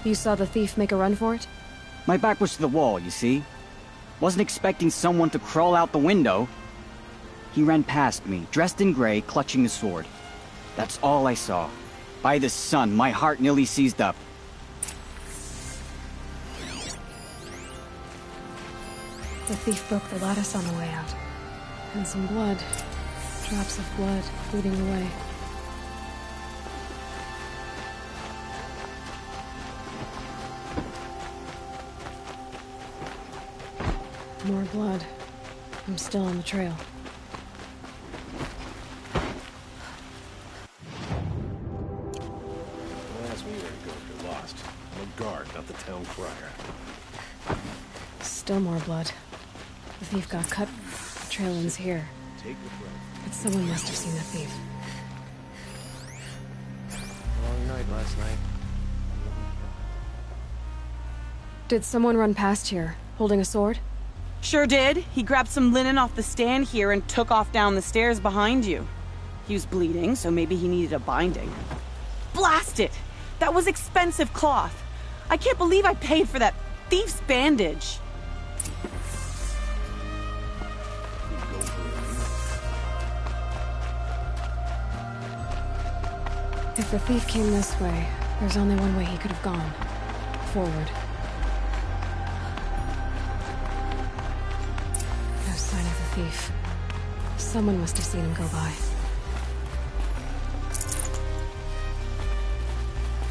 You saw the thief make a run for it? My back was to the wall, you see? Wasn't expecting someone to crawl out the window. He ran past me, dressed in gray, clutching the sword. That's all I saw. By the sun, my heart nearly seized up. The thief broke the lattice on the way out. And some blood. Drops of blood leading the way. More blood. I'm still on the trail. Don't ask me where to go if you're lost. I'm a guard, not the town crier. Still more blood. The thief got cut. The trail ends here. Take the breath. But someone must have seen the thief. Long night last night. Did someone run past here, holding a sword? Sure did. He grabbed some linen off the stand here and took off down the stairs behind you. He was bleeding, so maybe he needed a binding. Blast it! That was expensive cloth. I can't believe I paid for that thief's bandage. If the thief came this way, there's only one way he could have gone. Forward. No sign of the thief. Someone must have seen him go by.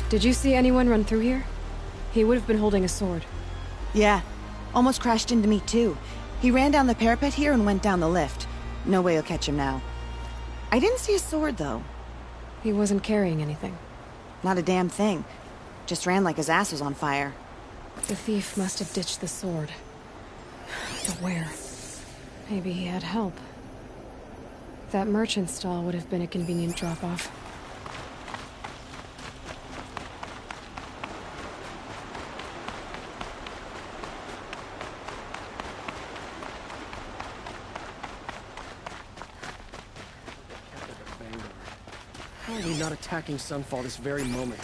Did you see anyone run through here? He would have been holding a sword. Yeah. Almost crashed into me, too. He ran down the parapet here and went down the lift. No way you'll catch him now. I didn't see a sword, though. He wasn't carrying anything. Not a damn thing. Just ran like his ass was on fire. The thief must have ditched the sword. But where? Maybe he had help. That merchant stall would have been a convenient drop-off. How are we not attacking Sunfall this very moment?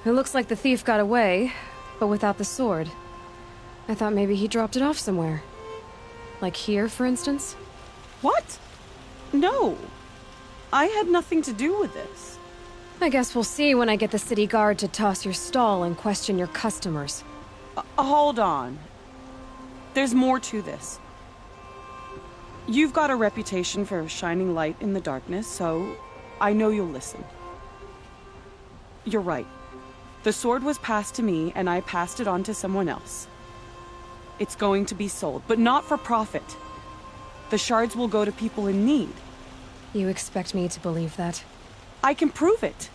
It looks like the thief got away, but without the sword. I thought maybe he dropped it off somewhere. Like here, for instance? What? No. I had nothing to do with this. I guess we'll see when I get the city guard to toss your stall and question your customers. Hold on. There's more to this. You've got a reputation for shining light in the darkness, so I know you'll listen. You're right. The sword was passed to me, and I passed it on to someone else. It's going to be sold, but not for profit. The shards will go to people in need. You expect me to believe that? I can prove it.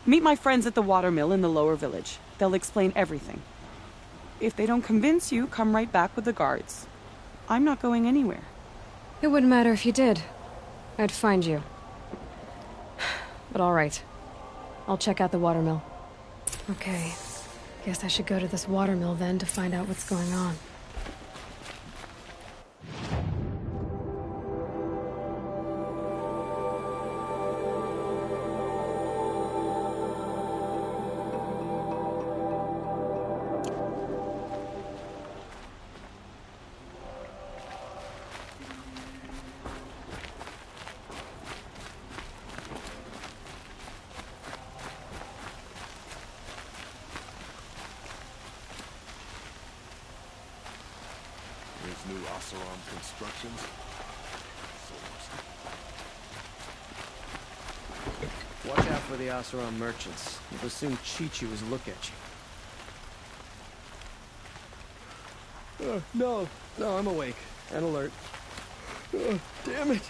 Meet my friends at the watermill in the lower village. They'll explain everything. If they don't convince you, come right back with the guards. I'm not going anywhere. It wouldn't matter if you did. I'd find you. But all right. I'll check out the watermill. Okay. Guess I should go to this watermill then to find out what's going on. New Oseram Constructions. Watch out for the Oseram merchants. They'll soon cheat you as look at you. No, I'm awake and alert. Damn it!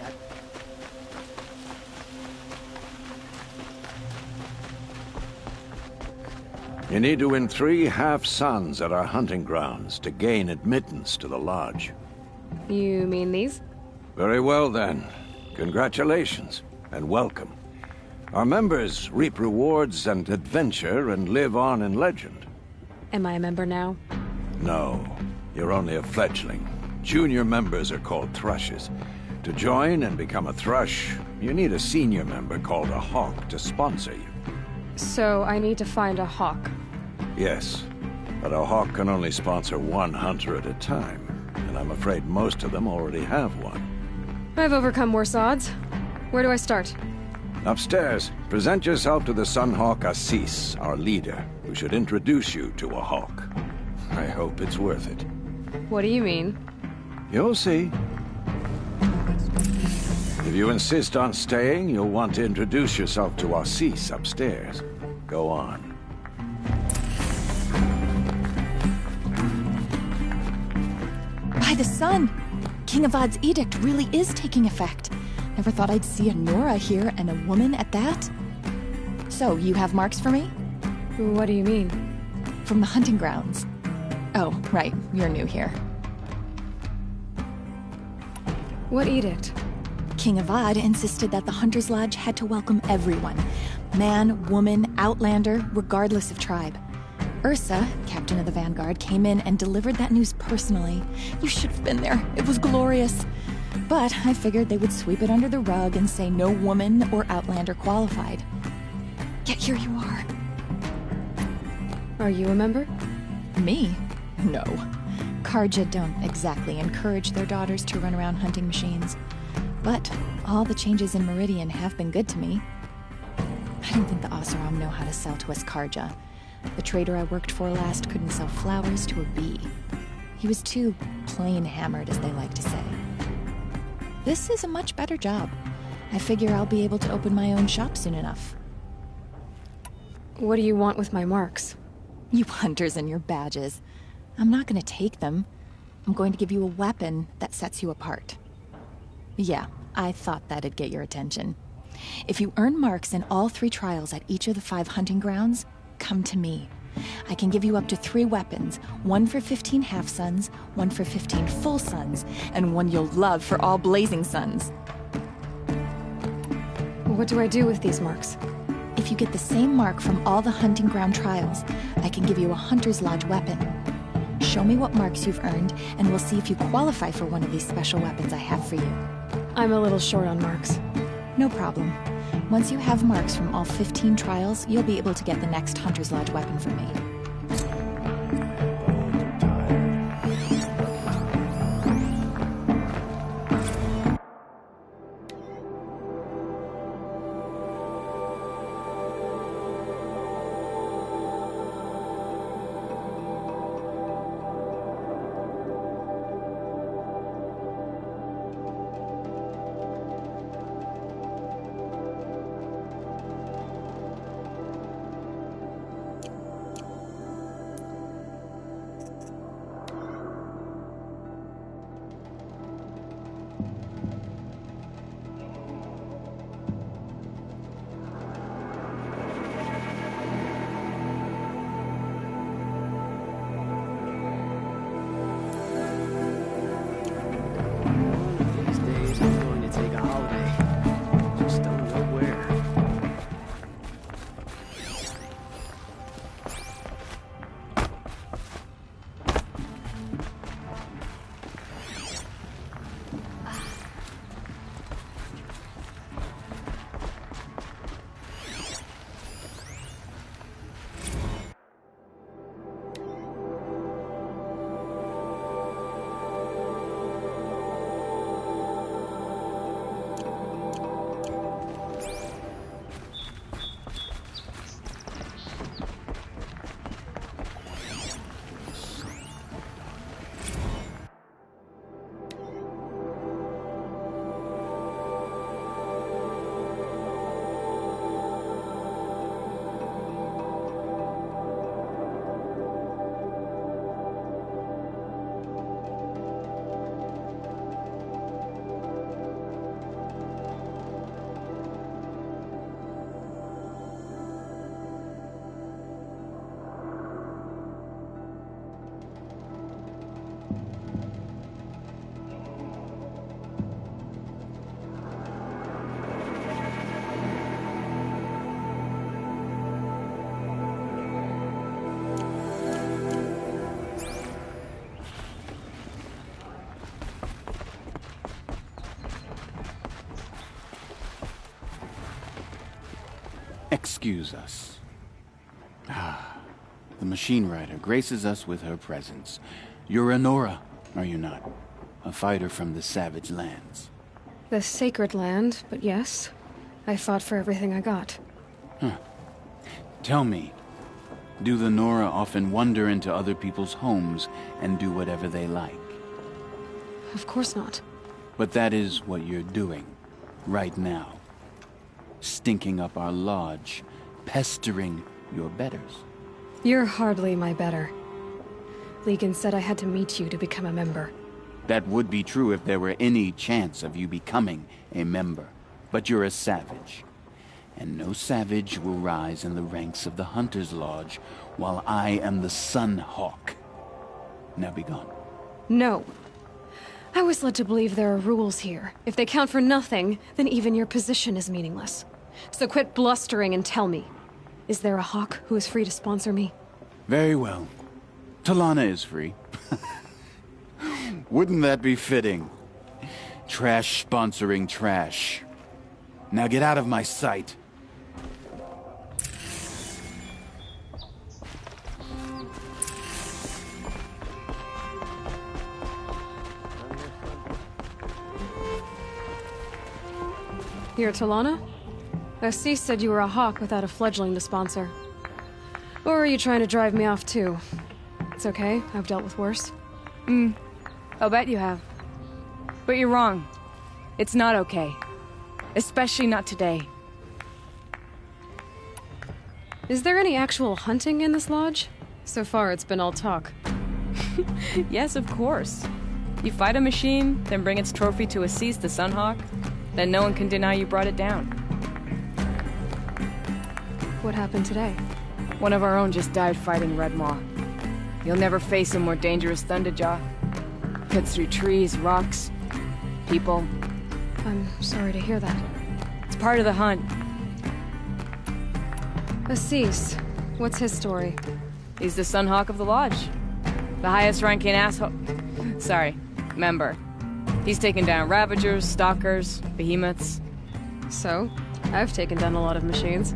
yet. You need to win 3 half-suns at our hunting grounds to gain admittance to the lodge. You mean these? Very well, then. Congratulations, and welcome. Our members reap rewards and adventure and live on in legend. Am I a member now? No, you're only a fledgling. Junior members are called thrushes. To join and become a thrush, you need a senior member called a hawk to sponsor you. So I need to find a hawk. Yes, but a hawk can only sponsor 1 hunter at a time, and I'm afraid most of them already have one. I've overcome worse odds. Where do I start? Upstairs, present yourself to the Sunhawk Assis, our leader, who should introduce you to a hawk. I hope it's worth it. What do you mean? You'll see. If you insist on staying, you'll want to introduce yourself to Assis upstairs. Go on. By the sun! King Avad's edict really is taking effect. Never thought I'd see a Nora here, and a woman at that. So, you have marks for me? What do you mean? From the hunting grounds. Oh, right, you're new here. What edict? King Avad insisted that the Hunter's Lodge had to welcome everyone. Man, woman, outlander, regardless of tribe. Ursa, captain of the Vanguard, came in and delivered that news personally. You should have been there. It was glorious. But I figured they would sweep it under the rug and say no woman or outlander qualified. Yet here you are. Are you a member? Me? No. Karja don't exactly encourage their daughters to run around hunting machines. But all the changes in Meridian have been good to me. I don't think the Oseram know how to sell to us Karja. The trader I worked for last couldn't sell flowers to a bee. He was too plain hammered, as they like to say. This is a much better job. I figure I'll be able to open my own shop soon enough. What do you want with my marks? You hunters and your badges. I'm not going to take them. I'm going to give you a weapon that sets you apart. Yeah, I thought that'd get your attention. If you earn marks in all 3 trials at each of the 5 hunting grounds, come to me. I can give you up to 3 weapons, 1 for 15 half-suns, 1 for 15 full suns, and 1 you'll love for all blazing suns. What do I do with these marks? If you get the same mark from all the hunting ground trials, I can give you a Hunter's Lodge weapon. Show me what marks you've earned, and we'll see if you qualify for one of these special weapons I have for you. I'm a little short on marks. No problem. Once you have marks from all 15 trials, you'll be able to get the next Hunter's Lodge weapon from me. Excuse us. The machine rider graces us with her presence. You're Anora, are you not? A fighter from the Savage Lands. The Sacred Land, but yes. I fought for everything I got. Tell me, do the Nora often wander into other people's homes and do whatever they like? Of course not. But that is what you're doing, right now. Stinking up our lodge, pestering your betters. You're hardly my better. Legan said I had to meet you to become a member. That would be true if there were any chance of you becoming a member. But you're a savage. And no savage will rise in the ranks of the Hunter's Lodge while I am the Sun Hawk. Now be gone. No. I was led to believe there are rules here. If they count for nothing, then even your position is meaningless. So quit blustering and tell me. Is there a Hawk who is free to sponsor me? Very well. Talana is free. Wouldn't that be fitting? Trash sponsoring trash. Now get out of my sight. You're Talana? Assis said you were a Hawk without a fledgling to sponsor. Or are you trying to drive me off too? It's okay, I've dealt with worse. I'll bet you have. But you're wrong. It's not okay. Especially not today. Is there any actual hunting in this lodge? So far it's been all talk. Yes, of course. You fight a machine, then bring its trophy to Assis the Sunhawk, then no one can deny you brought it down. What happened today? One of our own just died fighting Red Maw. You'll never face a more dangerous Thunderjaw. Cuts through trees, rocks, people. I'm sorry to hear that. It's part of the hunt. Assis, what's his story? He's the Sunhawk of the Lodge. The highest ranking asshole... Sorry, member. He's taken down Ravagers, Stalkers, Behemoths. So, I've taken down a lot of machines.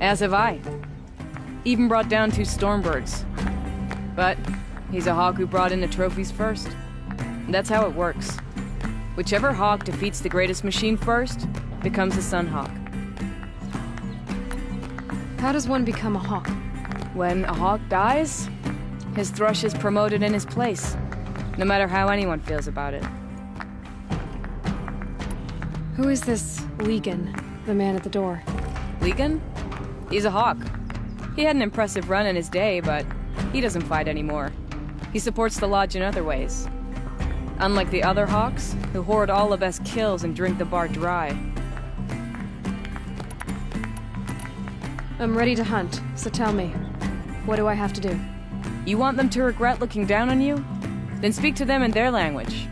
As have I. Even brought down 2 Stormbirds. But he's a Hawk who brought in the trophies first. And that's how it works. Whichever Hawk defeats the greatest machine first becomes a Sunhawk. How does one become a Hawk? When a Hawk dies, his Thrush is promoted in his place, no matter how anyone feels about it. Who is this Legan, the man at the door? Legan? He's a Hawk. He had an impressive run in his day, but he doesn't fight anymore. He supports the Lodge in other ways. Unlike the other Hawks, who hoard all the best kills and drink the bar dry. I'm ready to hunt, so tell me, what do I have to do? You want them to regret looking down on you? Then speak to them in their language.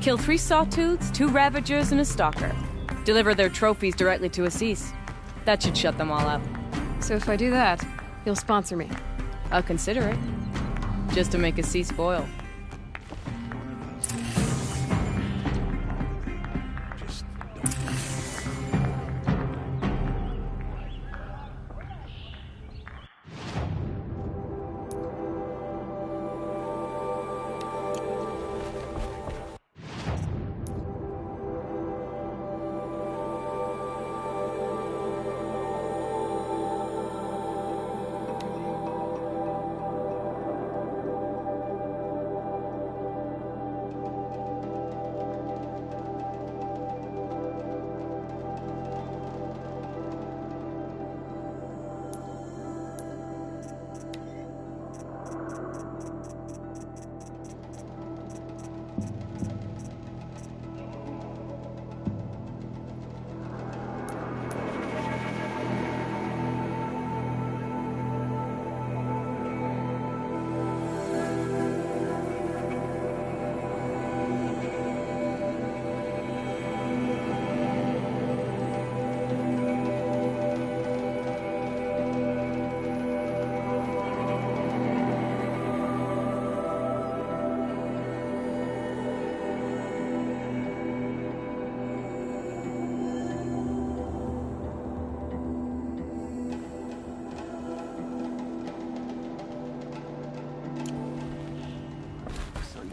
Kill 3 Sawtooths, 2 Ravagers, and a Stalker. Deliver their trophies directly to Assis. That should shut them all up. So if I do that, you'll sponsor me? I'll consider it. Just to make Assis boil.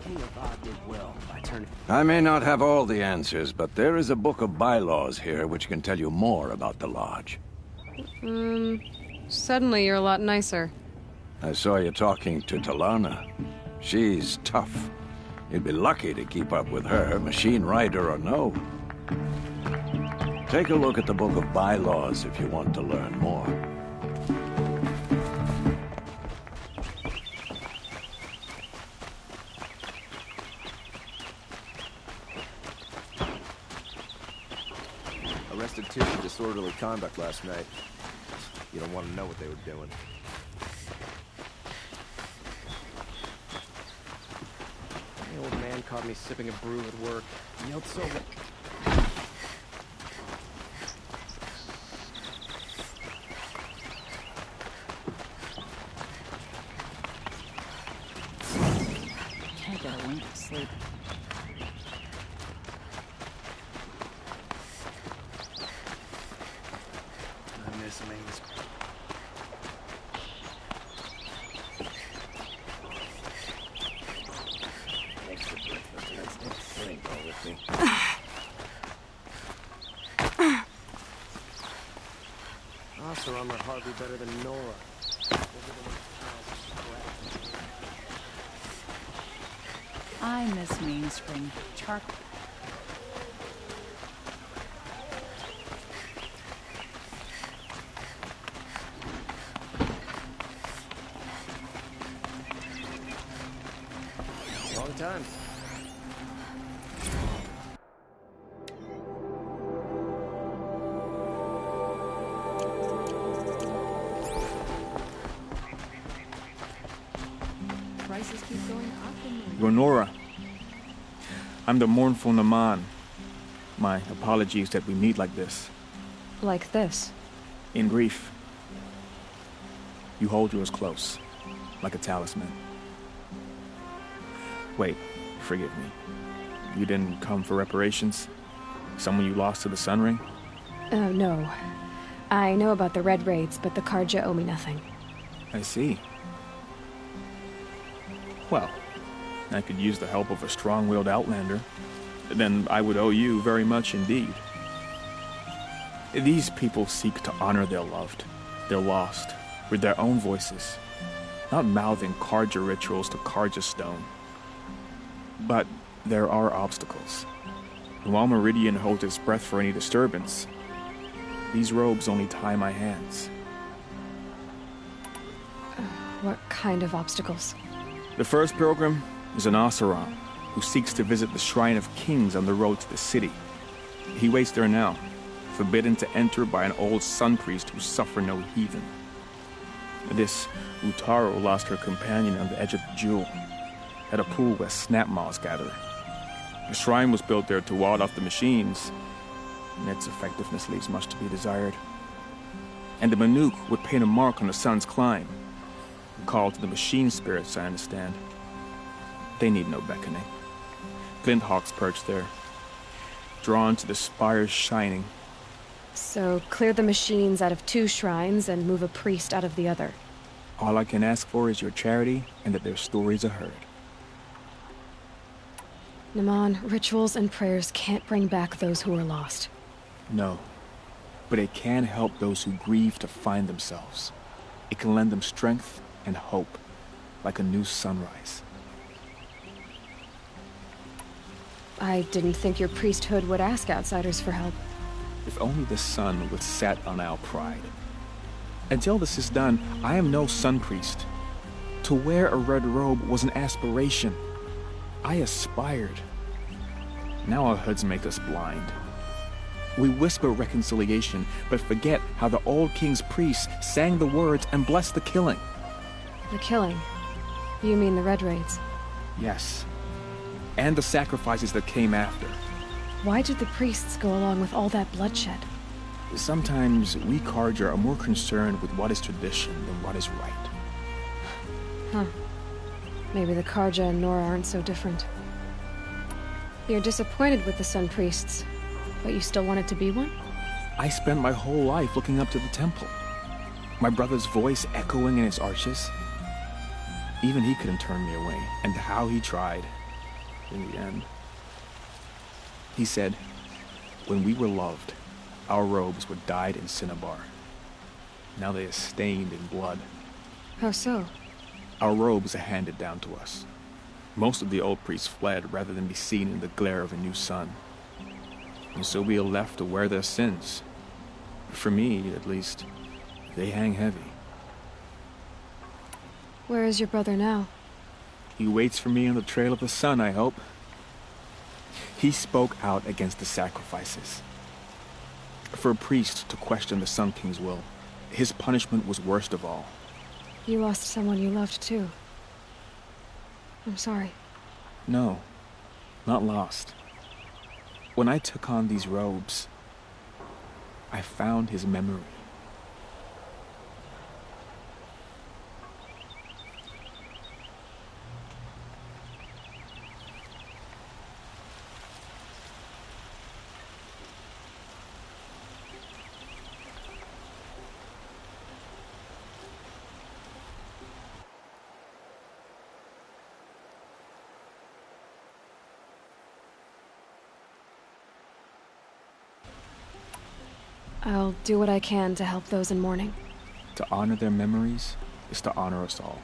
king of odd goodwill by turning... I may not have all the answers, but there is a book of bylaws here which can tell you more about the lodge. Suddenly you're a lot nicer. I saw you talking to Talana. She's tough. You'd be lucky to keep up with her, machine rider or no. Take a look at the book of bylaws if you want to learn more. Arrested two for disorderly conduct last night. You don't want to know what they were doing. The old man caught me sipping a brew at work. He yelled so loud. Can't get a wink of sleep. I miss Maze. Oseram are hardly better than Nora. I miss Mainspring. Charcoal. Long time. Prices keep going up and... Gonora, I'm the mournful Naman. My apologies that we meet like this. Like this. In grief. You hold yours close, like a talisman. Wait, forgive me. You didn't come for reparations? Someone you lost to the Sun Ring? No. I know about the Red Raids, but the Carja owe me nothing. I see. Well, I could use the help of a strong-willed outlander. Then I would owe you very much indeed. These people seek to honor their loved, their lost, with their own voices, not mouthing Carja rituals to Carja stone. But there are obstacles. And while Meridian holds its breath for any disturbance, these robes only tie my hands. What kind of obstacles? The first pilgrim is an Oseram who seeks to visit the Shrine of Kings on the road to the city. He waits there now, forbidden to enter by an old sun priest who suffer no heathen. This Utaro lost her companion on the edge of the Jewel, at a pool where snap moths gather. The shrine was built there to ward off the machines, and its effectiveness leaves much to be desired. And the Manuk would paint a mark on the sun's climb, a call to the machine spirits, I understand. They need no beckoning. Glint hawks perch there, drawn to the spires shining. So, clear the machines out of two shrines and move a priest out of the other. All I can ask for is your charity and that their stories are heard. Naman, rituals and prayers can't bring back those who are lost. No, but it can help those who grieve to find themselves. It can lend them strength and hope, like a new sunrise. I didn't think your priesthood would ask outsiders for help. If only the sun would set on our pride. Until this is done, I am no sun priest. To wear a red robe was an aspiration. I aspired. Now our hoods make us blind. We whisper reconciliation, but forget how the old king's priests sang the words and blessed the killing. The killing? You mean the Red Raids? Yes. And the sacrifices that came after. Why did the priests go along with all that bloodshed? Sometimes we Carja are more concerned with what is tradition than what is right. Huh. Maybe the Carja and Nora aren't so different. You're disappointed with the Sun Priests, but you still wanted to be one? I spent my whole life looking up to the temple. My brother's voice echoing in its arches. Even he couldn't turn me away, and how he tried. in the end. He said, when we were loved, our robes were dyed in cinnabar. Now they are stained in blood. How so? Our robes are handed down to us. Most of the old priests fled rather than be seen in the glare of a new sun. And so we are left to wear their sins. For me, at least, they hang heavy. Where is your brother now? He waits for me on the trail of the sun, I hope. He spoke out against the sacrifices. For a priest to question the Sun King's will, his punishment was worst of all. You lost someone you loved, too. I'm sorry. No, not lost. When I took on these robes, I found his memory. I'll do what I can to help those in mourning. To honor their memories is to honor us all.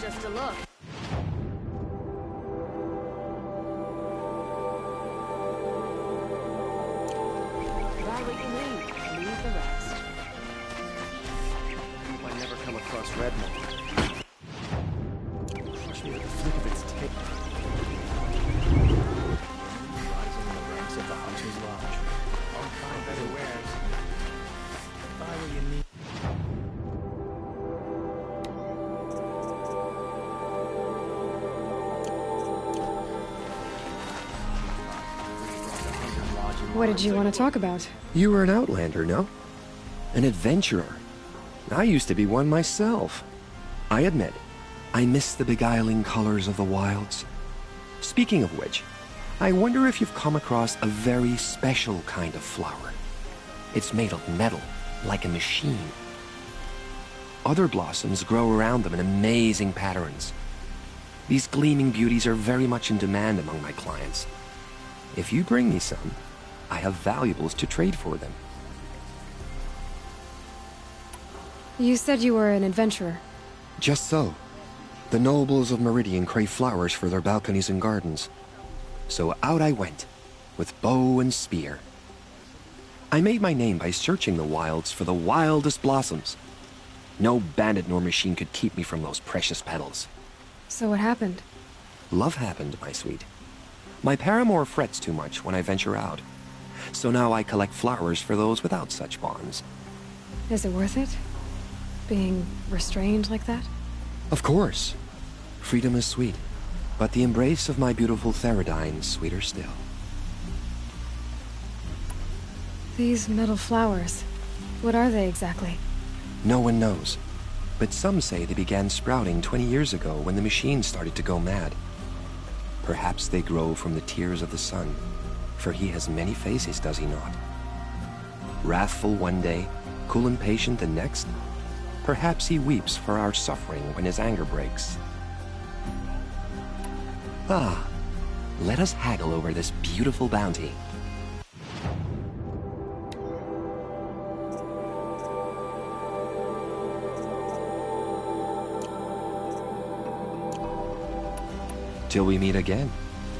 Just a look. Buy what you need, leave the rest. I hope I never come across Redmond. Crush me with the flick of its tail. Rising in the ranks of the Hunter's Lodge. I'll find better wares. Buy what you need. What did you want to talk about? You were an outlander, no? An adventurer. I used to be one myself. I admit, I miss the beguiling colors of the wilds. Speaking of which, I wonder if you've come across a very special kind of flower. It's made of metal, like a machine. Other blossoms grow around them in amazing patterns. These gleaming beauties are very much in demand among my clients. If you bring me some, I have valuables to trade for them. You said you were an adventurer. Just so. The nobles of Meridian crave flowers for their balconies and gardens. So out I went, with bow and spear. I made my name by searching the wilds for the wildest blossoms. No bandit nor machine could keep me from those precious petals. So what happened? Love happened, my sweet. My paramour frets too much when I venture out. So now I collect flowers for those without such bonds. Is it worth it? Being restrained like that? Of course. Freedom is sweet, but the embrace of my beautiful Theradine is sweeter still. These metal flowers, what are they exactly? No one knows, but some say they began sprouting 20 years ago when the machines started to go mad. Perhaps they grow from the tears of the sun, for he has many faces, does he not? Wrathful one day, cool and patient the next. Perhaps he weeps for our suffering when his anger breaks. Ah, let us haggle over this beautiful bounty. Till we meet again,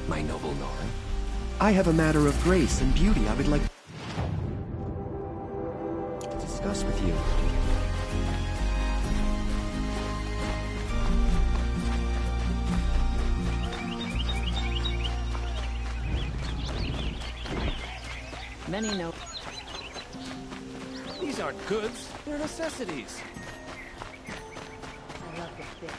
my noble Nora. I have a matter of grace and beauty I would like to discuss with you. Many know. These aren't goods, they're necessities. I love this bit.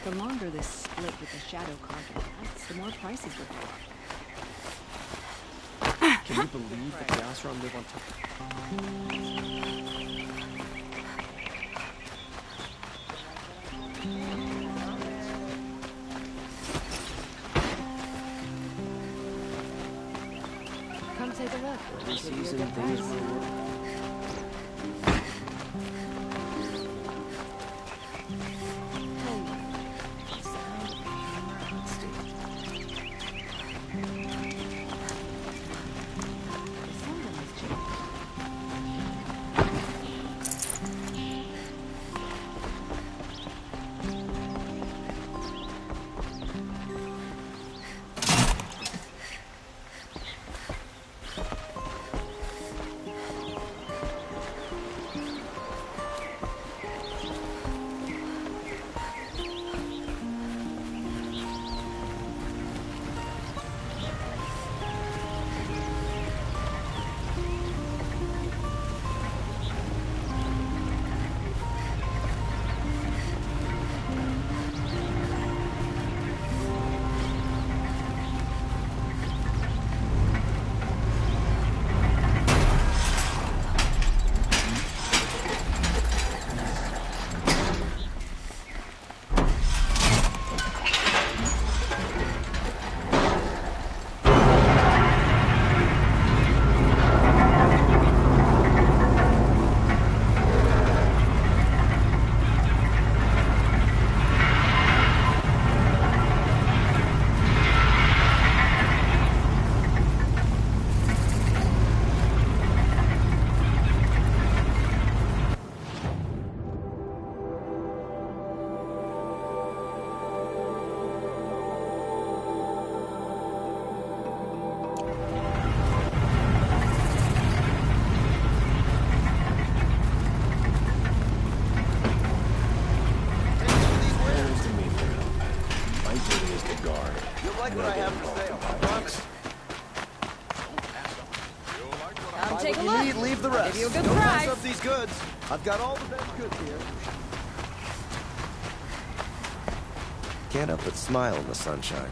The longer this split with the Shadow Carja lasts, the more prices will go up. Can you believe that the Oseram live on top? Come take a look. Early season things will work. like what I have to say, I promise. Come take a Buy what you look. need, leave the I'll rest. give you a good Don't price. mess up these goods. I've got all the best goods here. Can't help but smile in the sunshine.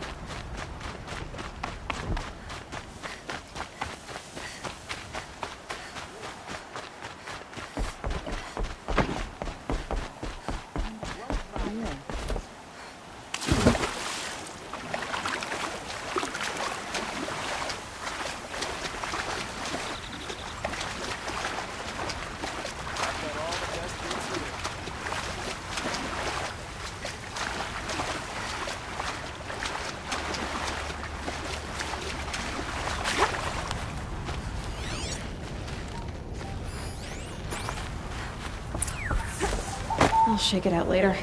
I'll shake it out later.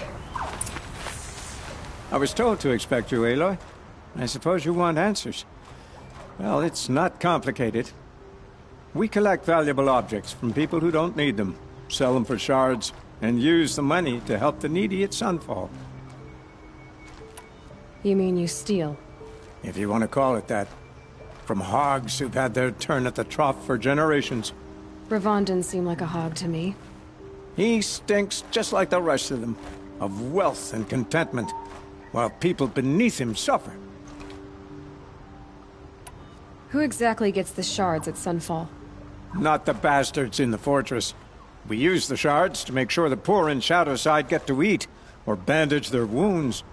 I was told to expect you, Aloy. I suppose you want answers. Well, it's not complicated. We collect valuable objects from people who don't need them, sell them for shards, and use the money to help the needy at Sunfall. You mean you steal? If you want to call it that. From hogs who've had their turn at the trough for generations. Ravon didn't seem like a hog to me. He stinks just like the rest of them, of wealth and contentment, while people beneath him suffer. Who exactly gets the shards at Sunfall? Not the bastards in the fortress. We use the shards to make sure the poor in Shadowside get to eat, or bandage their wounds.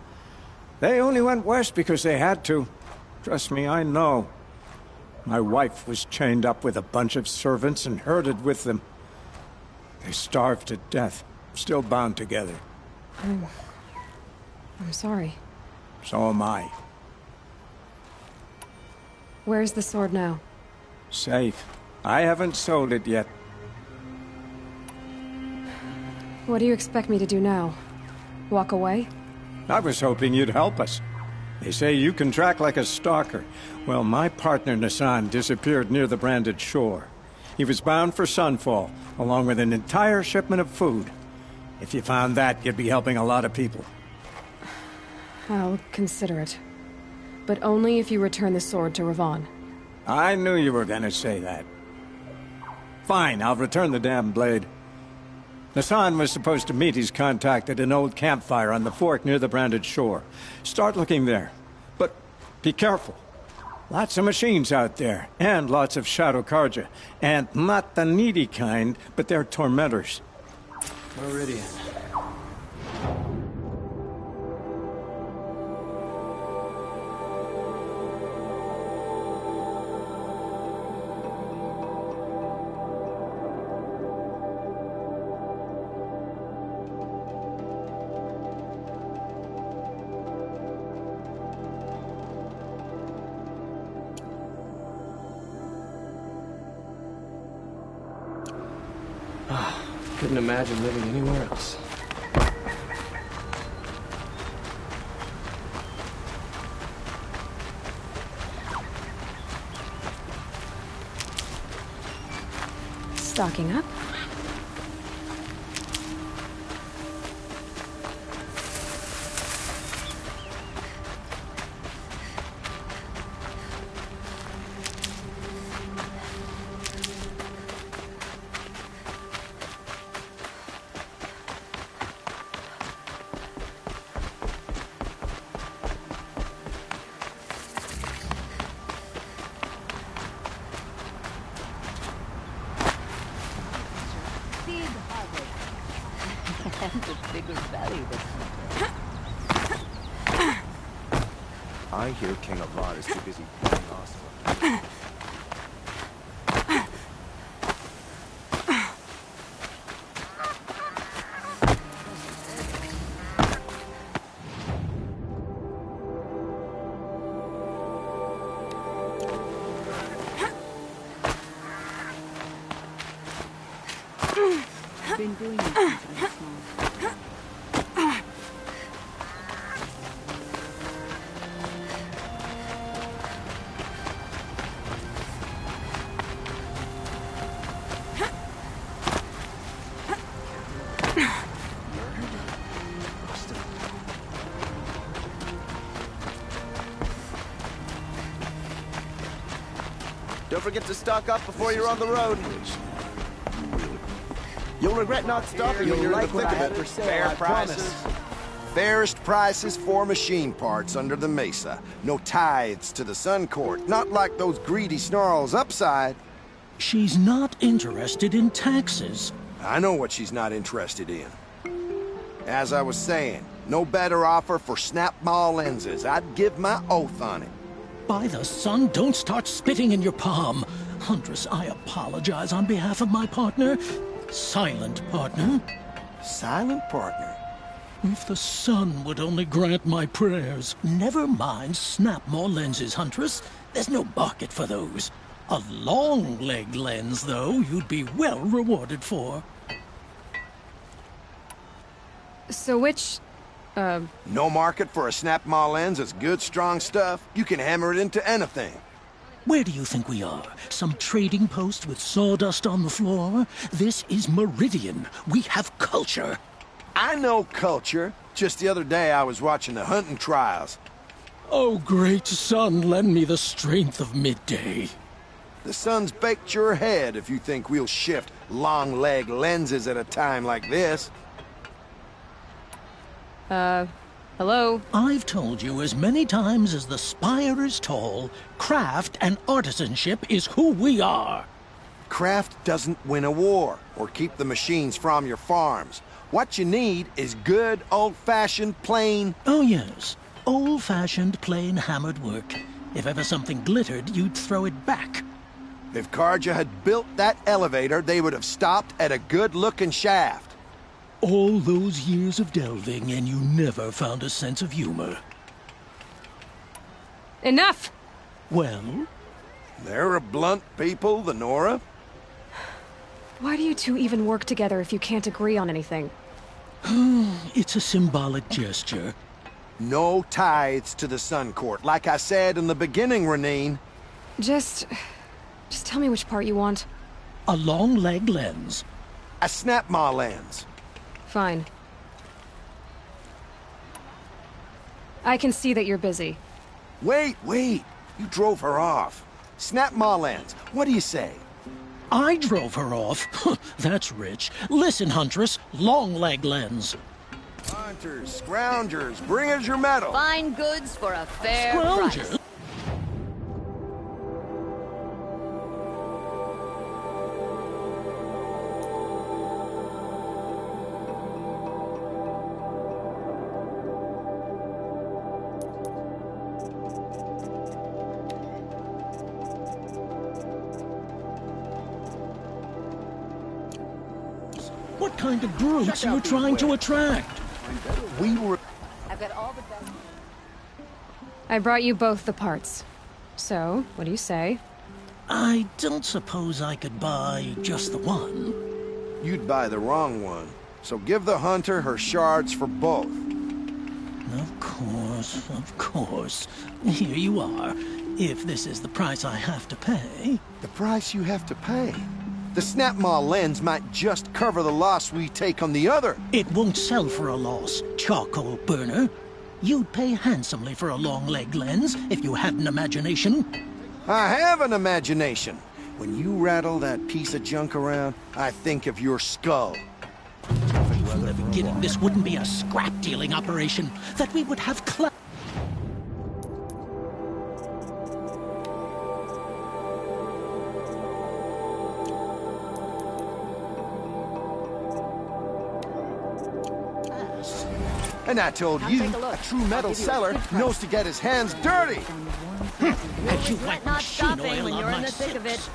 They only went west because they had to. Trust me, I know. My wife was chained up with a bunch of servants and herded with them. They starved to death, still bound together. I'm sorry. So am I. Where's the sword now? Safe. I haven't sold it yet. What do you expect me to do now? Walk away? I was hoping you'd help us. They say you can track like a stalker. Well, my partner Nassan disappeared near the branded shore. He was bound for Sunfall, along with an entire shipment of food. If you found that, you'd be helping a lot of people. I'll consider it. But only if you return the sword to Ravon. I knew you were gonna say that. Fine, I'll return the damn blade. Nassan was supposed to meet his contact at an old campfire on the fork near the branded shore. Start looking there. But be careful. Lots of machines out there, and lots of Shadow Karja. And not the needy kind, but they're tormentors. Meridian. Couldn't imagine living anywhere else. Stocking up? I hear King Avad is too busy playing Oslo. Been doing this since I was small. Don't forget to stock up before you're on the road. You'll regret not stopping when you're in the thick of it. Fair prices. Fairest prices for machine parts under the Mesa. No tithes to the Sun Court. Not like those greedy snarls upside. She's not interested in taxes. I know what she's not interested in. As I was saying, no better offer for snap-maw lenses. I'd give my oath on it. By the sun, don't start spitting in your palm. Huntress, I apologize on behalf of my partner. Silent partner. Silent partner? If the sun would only grant my prayers. Never mind snap-maw lenses, Huntress. There's no market for those. A long-leg lens, though, you'd be well rewarded for. So which, No market for a snap-maw lens is good, strong stuff. You can hammer it into anything. Where do you think we are? Some trading post with sawdust on the floor? This is Meridian. We have culture. I know culture. Just the other day I was watching the hunting trials. Oh, great sun, lend me the strength of midday. The sun's baked your head if you think we'll shift long-leg lenses at a time like this. Hello? I've told you as many times as the spire is tall, craft and artisanship is who we are. Craft doesn't win a war or keep the machines from your farms. What you need is good, old-fashioned, plain... Oh, yes. Old-fashioned, plain hammered work. If ever something glittered, you'd throw it back. If Carja had built that elevator, they would have stopped at a good-looking shaft. All those years of delving, and you never found a sense of humor. Enough! Well? They're a blunt people, the Nora. Why do you two even work together if you can't agree on anything? It's a symbolic gesture. No tithes to the Sun Court, like I said in the beginning, Renine. Just tell me which part you want. A long leg lens. A snap-maw lens. Fine. I can see that you're busy. Wait. You drove her off. Snap-maw lens. What do you say? I drove her off? That's rich. Listen, Huntress. Long leg lens. Hunters, scroungers, bring us your metal. Fine goods for a fair Scrounger? price. What kind of brutes are you trying to attract? I've got all the best. I brought you both the parts. So, what do you say? I don't suppose I could buy just the one. You'd buy the wrong one. So give the hunter her shards for both. Of course. Here you are. If this is the price I have to pay. The price you have to pay? The snap-maw lens might just cover the loss we take on the other. It won't sell for a loss, charcoal burner. You'd pay handsomely for a long leg lens if you had an imagination. I have an imagination. When you rattle that piece of junk around, I think of your skull. From the beginning, this wouldn't be a scrap-dealing operation. That we would have And I told you, a true metal seller knows to get his hands dirty. Had you wiped Not machine stopping oil when on you're in my the thick of it.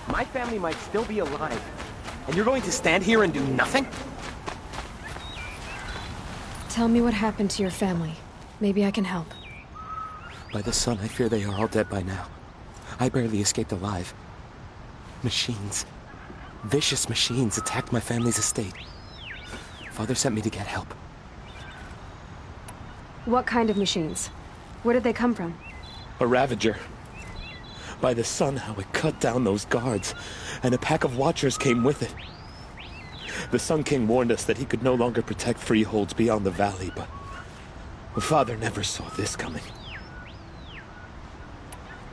My family might still be alive, and you're going to stand here and do nothing? Tell me what happened to your family. Maybe I can help. By the sun, I fear they are all dead by now. I barely escaped alive. Machines. Vicious machines attacked my family's estate. Father sent me to get help. What kind of machines? Where did they come from? A Ravager. By the sun, how it cut down those guards, and a pack of Watchers came with it. The Sun King warned us that he could no longer protect freeholds beyond the valley, but Father never saw this coming.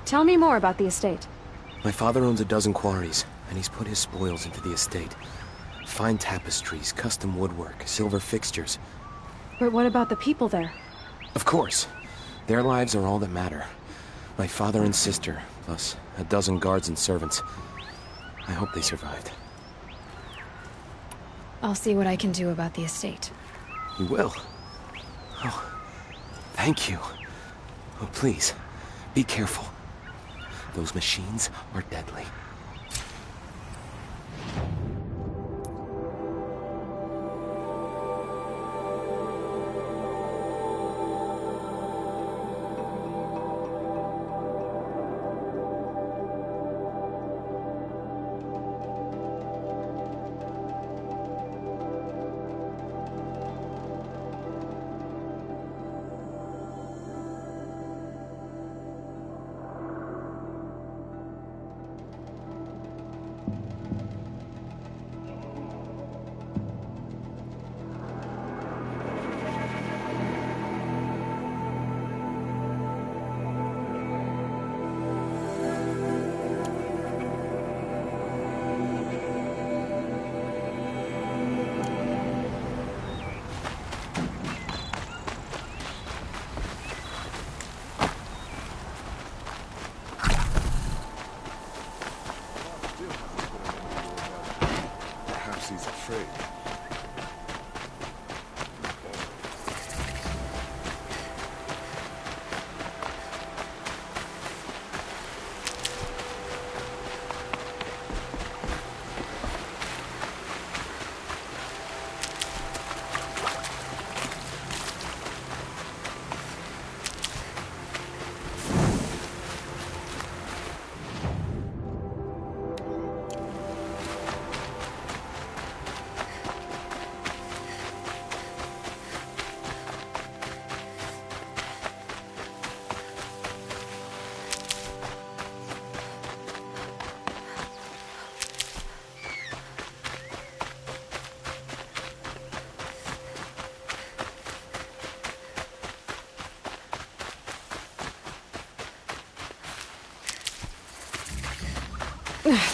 Tell me more about the estate. My father owns a dozen quarries, and he's put his spoils into the estate. Fine tapestries, custom woodwork, silver fixtures. But what about the people there? Of course. Their lives are all that matter. My father and sister, plus a dozen guards and servants. I hope they survived. I'll see what I can do about the estate. You will? Oh, thank you. Oh, please, be careful. Those machines are deadly. tree.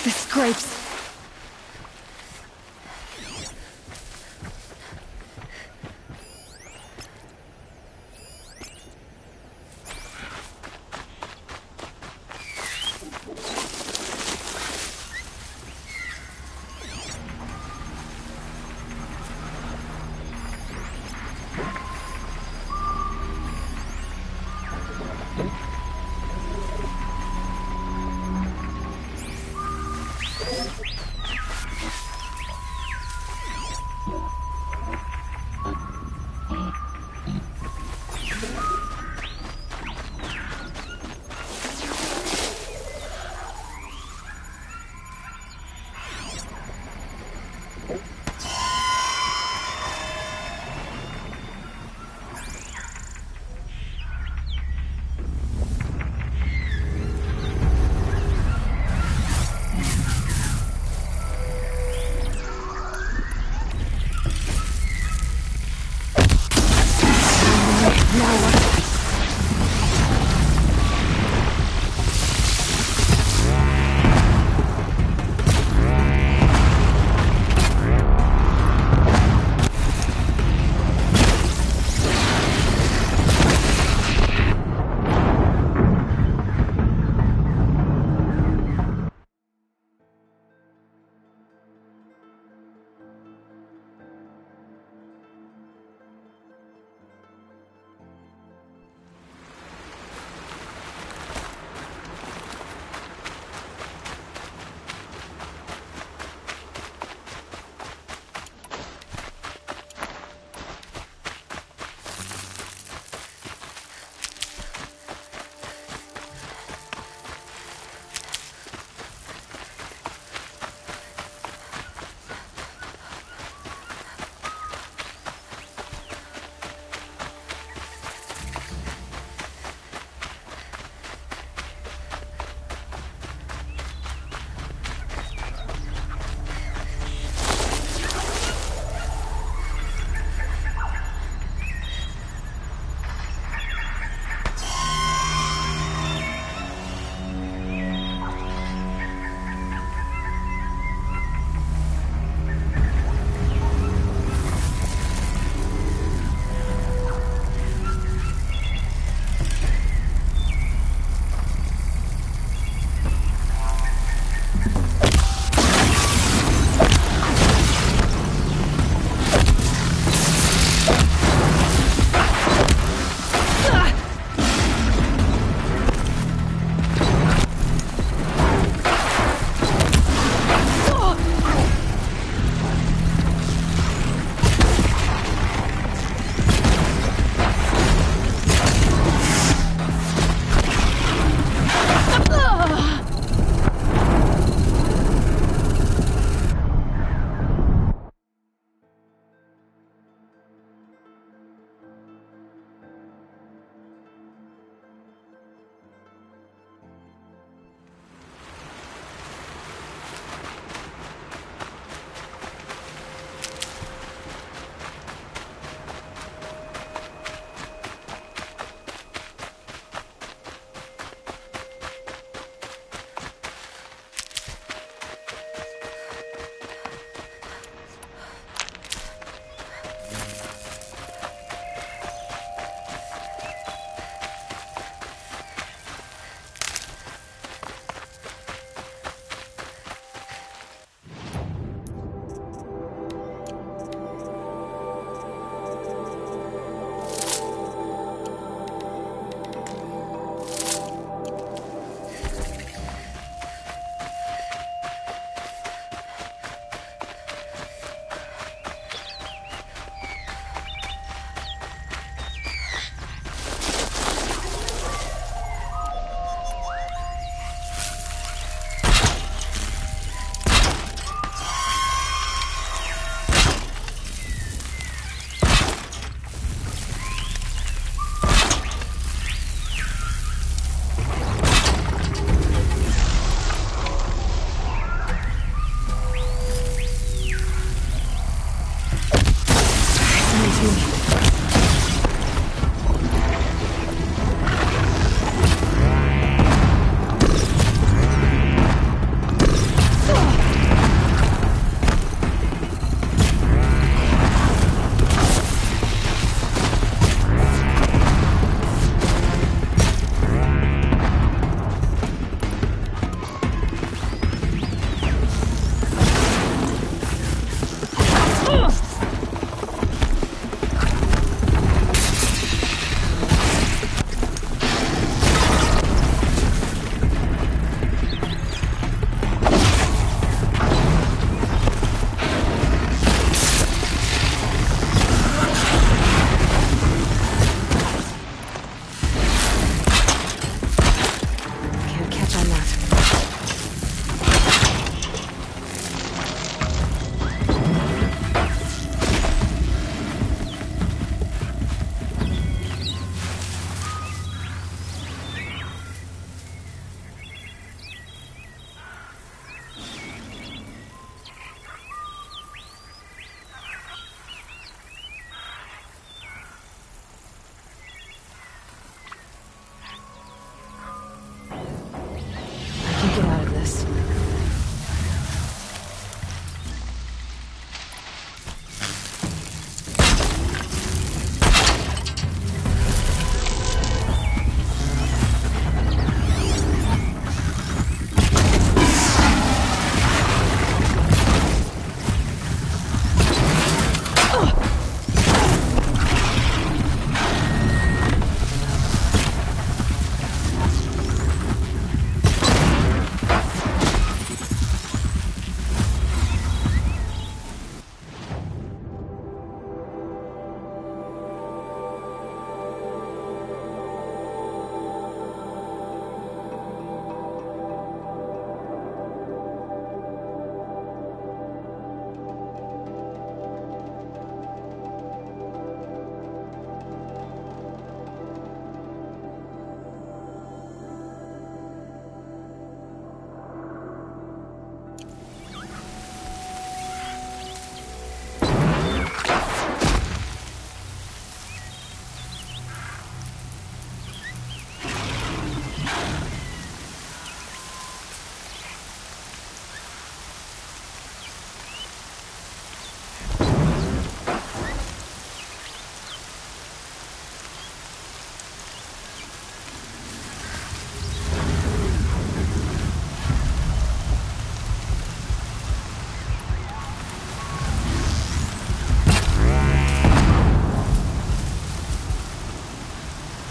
The scrapes.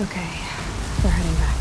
Okay, we're heading back.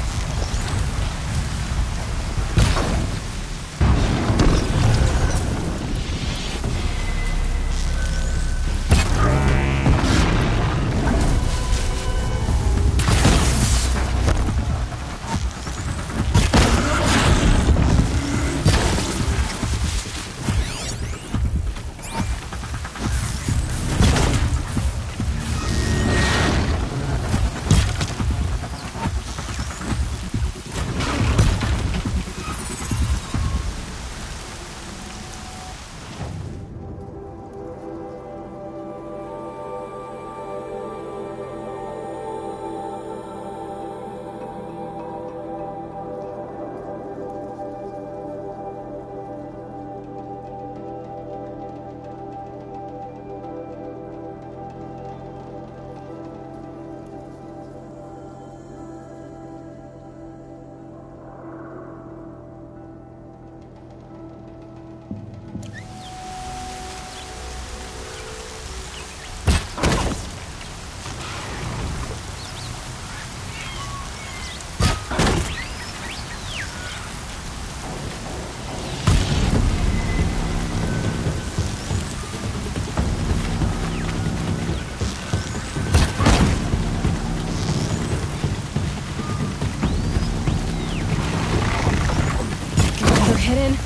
Hidden.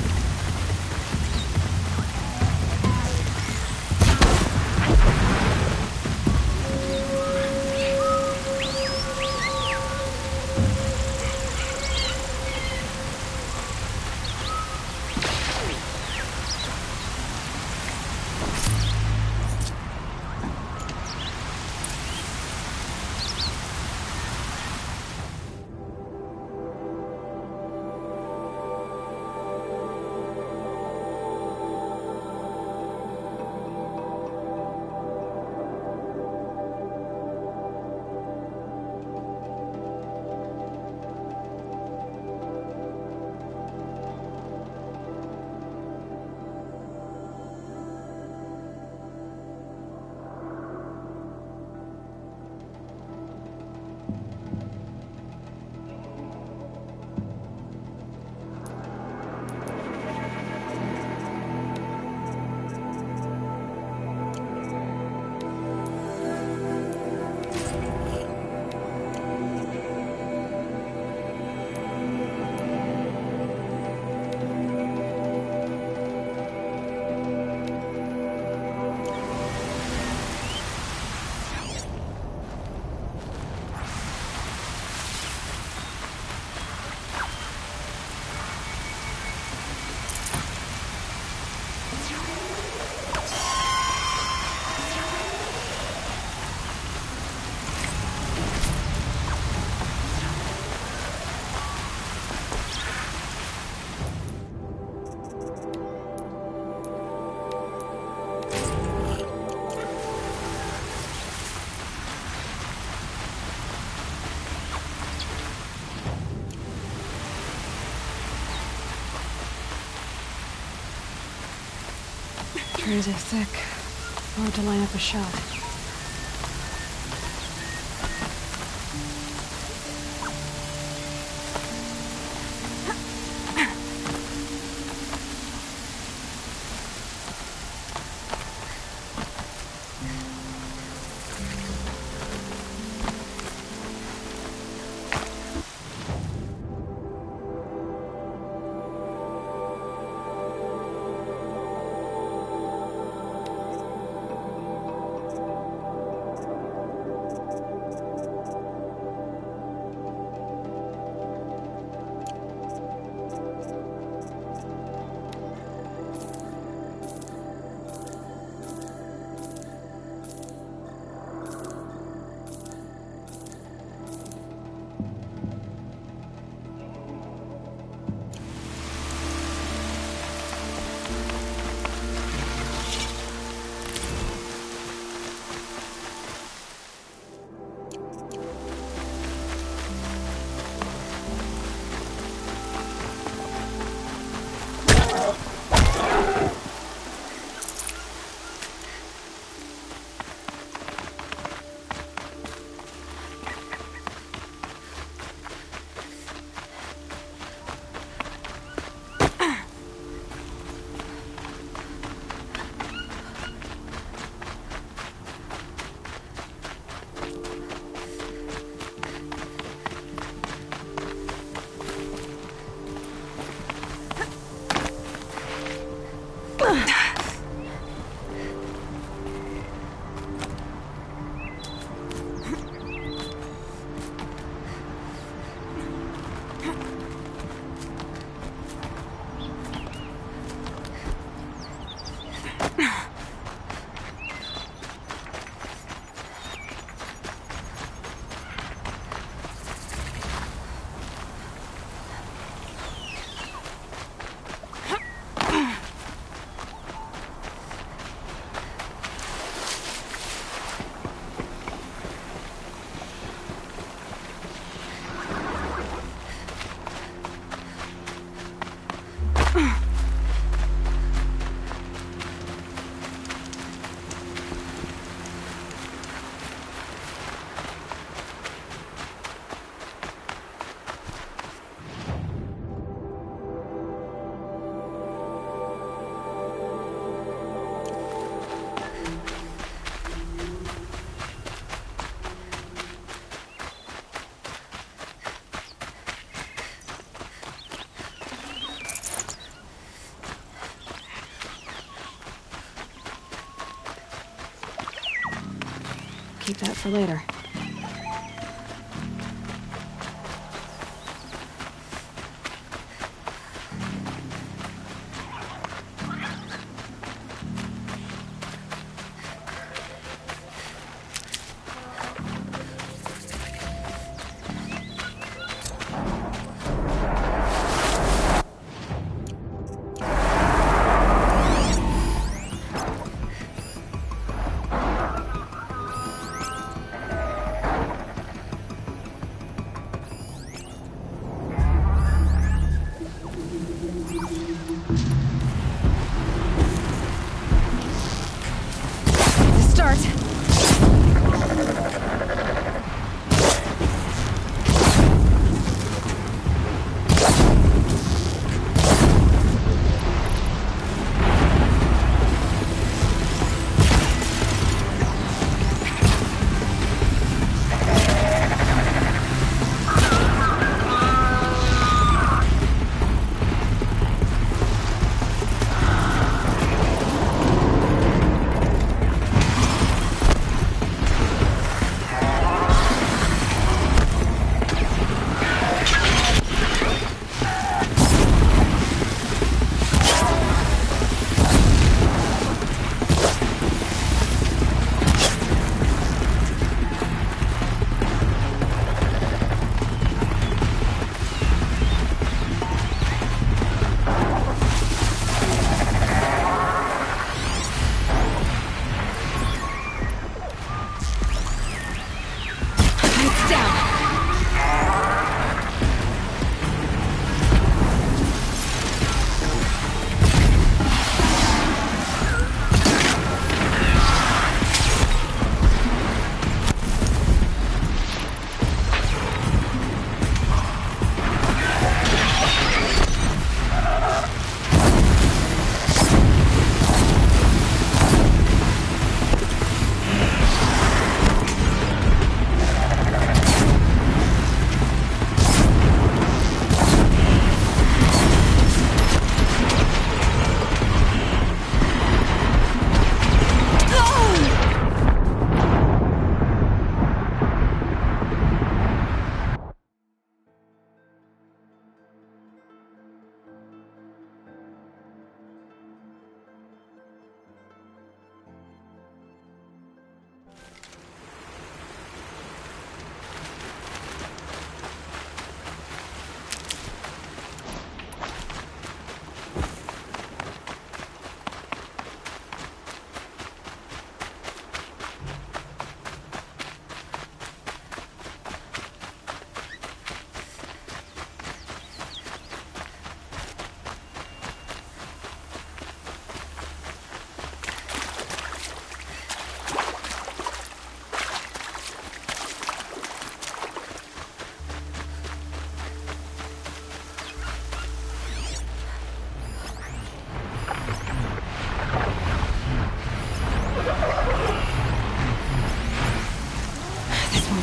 Trees are thick. Hard to line up a shot. Keep that for later.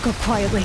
Go quietly.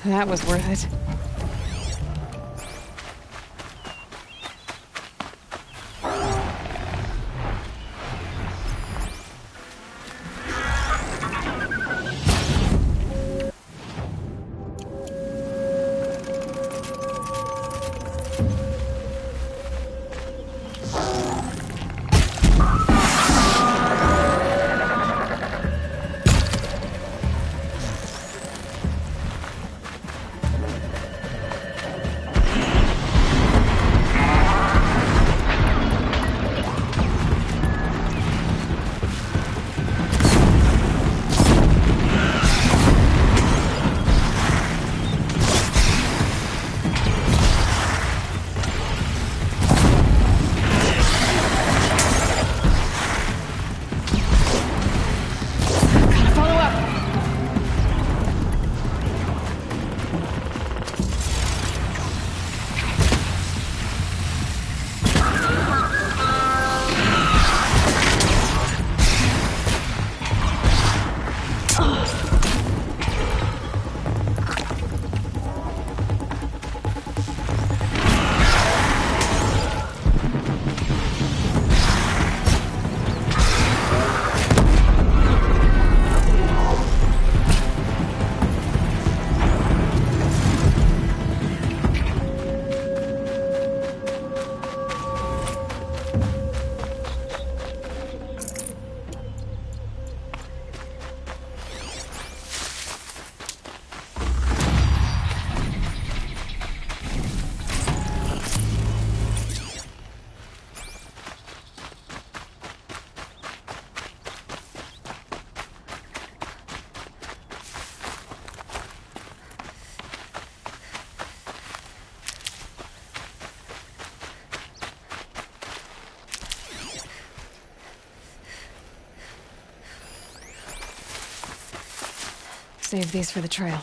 That was worth it. Save these for the trail.